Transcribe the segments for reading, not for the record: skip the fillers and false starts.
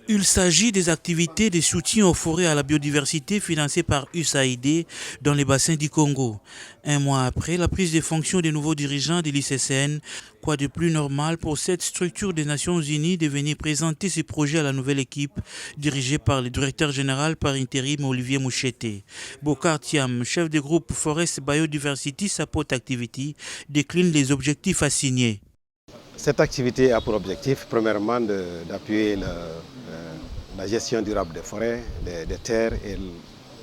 Il s'agit des activités de soutien aux forêts et à la biodiversité financées par USAID dans les bassins du Congo. Un mois après la prise de fonction des nouveaux dirigeants de l'ICCN, quoi de plus normal pour cette structure des Nations Unies de venir présenter ses projets à la nouvelle équipe dirigée par le directeur général par intérim Olivier Moucheté. Bokar Thiam, chef de groupe Forest Biodiversity Support Activity, décline les objectifs assignés. Cette activité a pour objectif, premièrement, d'appuyer la gestion durable des forêts, des terres et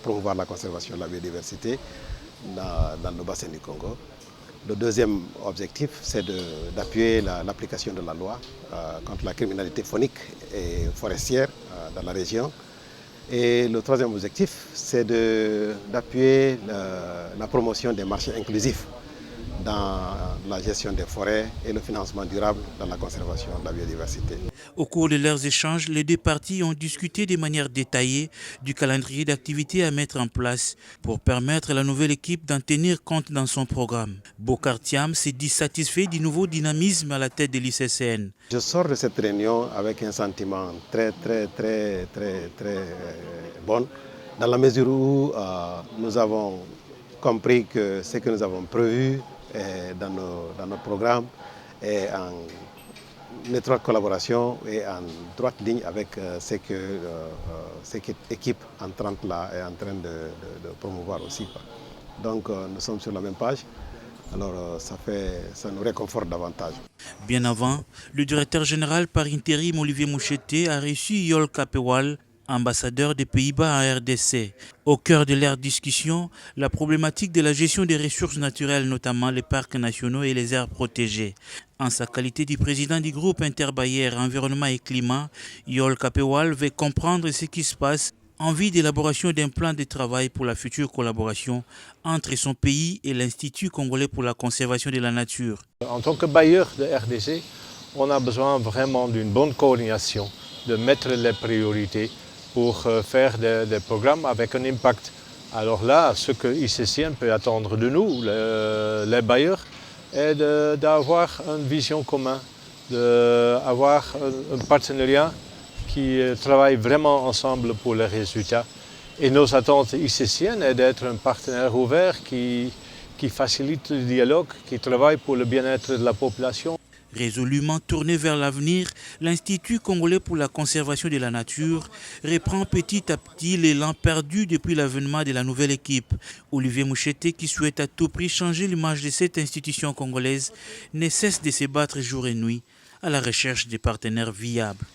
promouvoir la conservation de la biodiversité dans le bassin du Congo. Le deuxième objectif, c'est d'appuyer l'application de la loi contre la criminalité faunique et forestière dans la région. Et le troisième objectif, c'est d'appuyer la promotion des marchés inclusifs dans la gestion des forêts et le financement durable dans la conservation de la biodiversité. Au cours de leurs échanges, les deux parties ont discuté de manière détaillée du calendrier d'activités à mettre en place pour permettre à la nouvelle équipe d'en tenir compte dans son programme. Bokar Thiam s'est dit satisfait du nouveau dynamisme à la tête de l'ICCN. Je sors de cette réunion avec un sentiment très bon, dans la mesure où nous avons compris que ce que nous avons prévu dans nos programmes et en étroite collaboration et en droite ligne avec ce que l'équipe entrante là est en train de promouvoir aussi. Donc nous sommes sur la même page, alors ça nous réconforte davantage. Bien avant, le directeur général par intérim Olivier Moucheté a reçu Yol Kapewal, ambassadeur des Pays-Bas en RDC. Au cœur de leur discussion, la problématique de la gestion des ressources naturelles, notamment les parcs nationaux et les aires protégées. En sa qualité de président du groupe interbailleur Environnement et Climat, Yol Kapewal veut comprendre ce qui se passe en vue d'élaboration d'un plan de travail pour la future collaboration entre son pays et l'Institut congolais pour la conservation de la nature. En tant que bailleur de RDC, on a besoin vraiment d'une bonne coordination, de mettre les priorités pour faire des programmes avec un impact. Alors là, ce que l'ICCN peut attendre de nous, les bailleurs, est d'avoir une vision commune, d'avoir un partenariat qui travaille vraiment ensemble pour les résultats. Et nos attentes ICCN est d'être un partenaire ouvert qui facilite le dialogue, qui travaille pour le bien-être de la population. Résolument tourné vers l'avenir, l'Institut congolais pour la conservation de la nature reprend petit à petit l'élan perdu depuis l'avènement de la nouvelle équipe. Olivier Moucheté, qui souhaite à tout prix changer l'image de cette institution congolaise, ne cesse de se battre jour et nuit à la recherche des partenaires viables.